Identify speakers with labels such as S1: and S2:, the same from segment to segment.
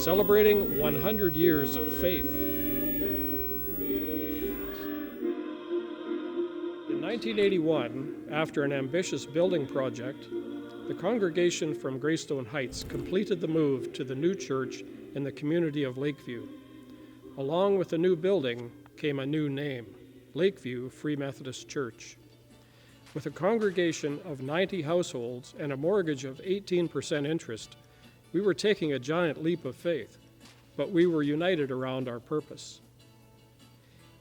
S1: celebrating 100 years of faith. In 1981, after an ambitious building project, the congregation from Greystone Heights completed the move to the new church in the community of Lakeview. Along with the new building came a new name, Lakeview Free Methodist Church. With a congregation of 90 households and a mortgage of 18% interest, we were taking a giant leap of faith, but we were united around our purpose.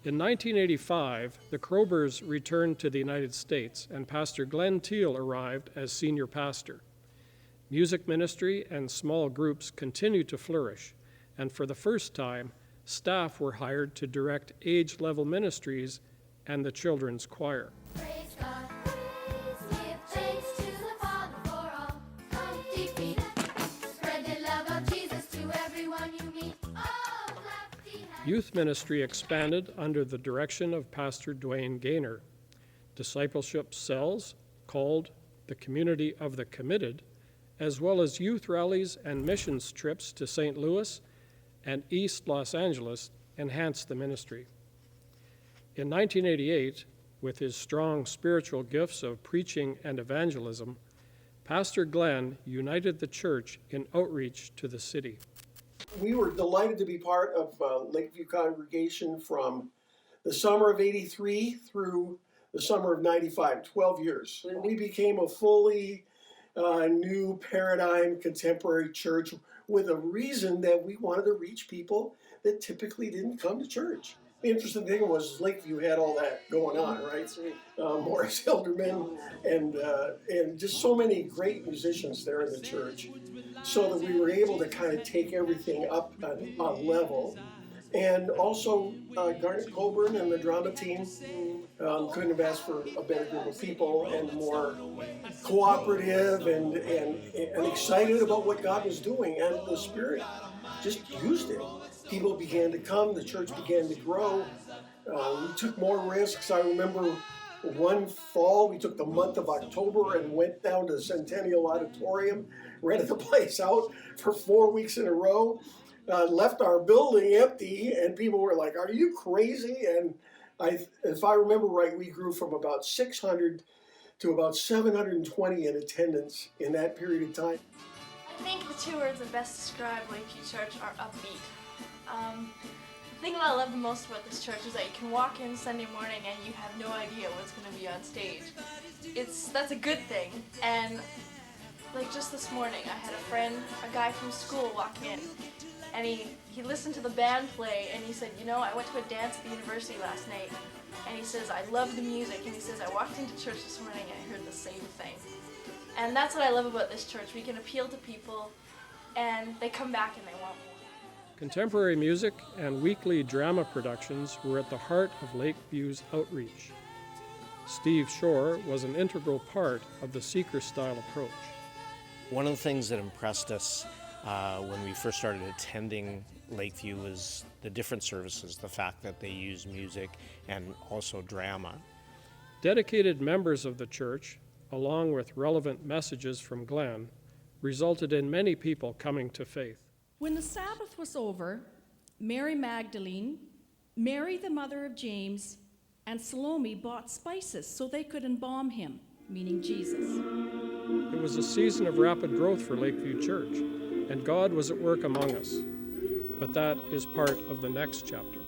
S1: In 1985, the Crowbers returned to the United States, and Pastor Glenn TEAL arrived as senior pastor. Music ministry and small groups continued to flourish, and for the first time, staff were hired to direct age-level ministries and the children's choir.
S2: Praise God, give thanks to the Father for all undefeated. Spread the love of Jesus to everyone you meet. Oh, clap the hands.
S1: Youth ministry expanded under the direction of Pastor Dwayne Gaynor. Discipleship cells, called the Community of the Committed, as well as youth rallies and missions trips to St. Louis and East Los Angeles, enhanced the ministry. In 1988, with his strong spiritual gifts of preaching and evangelism, Pastor Glenn united the church in outreach to the city.
S3: We were delighted to be part of Lakeview congregation from the summer of '83 through the summer of '95, 12 years. And we became a fully new paradigm contemporary church with a reason that we wanted to reach people that typically didn't come to church. The interesting thing was Lakeview had all that going on, right? Morris Hilderman and just so many great musicians there in the church, so that we were able to kind of take everything up a level. And also GARNET, COLBURNE, and the drama team couldn't have asked for a better group of people and more cooperative and excited about what God was doing, and the Spirit just used it. People began to come, the church began to grow. We took more risks. I remember one fall, we took the month of October and went down to Centennial Auditorium, rented the place out for 4 weeks in a row, left our building empty, and people were like, "Are you crazy?" And if I remember right, we grew from about 600 to about 720 in attendance in that period of time.
S4: I think the two words that best describe Lakeview Church are upbeat. The thing that I love the most about this church is that you can walk in Sunday morning and you have no idea what's going to be on stage. That's a good thing. And like just this morning, I had a guy from school walk in, and he listened to the band play, and he said, I went to a dance at the university last night, and he says, I love the music, and he says, I walked into church this morning and I heard the same thing. And that's what I love about this church. We can appeal to people, and they come back and they want more.
S1: Contemporary music and weekly drama productions were at the heart of Lakeview's outreach. Steve Shore was an integral part of the seeker-style approach.
S5: One of the things that impressed us when we first started attending Lakeview was the different services, the fact that they use music and also drama.
S1: Dedicated members of the church, along with relevant messages from Glenn, resulted in many people coming to faith.
S6: When the Sabbath was over, Mary Magdalene, Mary the mother of James, and Salome bought spices so they could embalm him, meaning Jesus.
S1: It was a season of rapid growth for Lakeview Church, and God was at work among us. But that is part of the next chapter.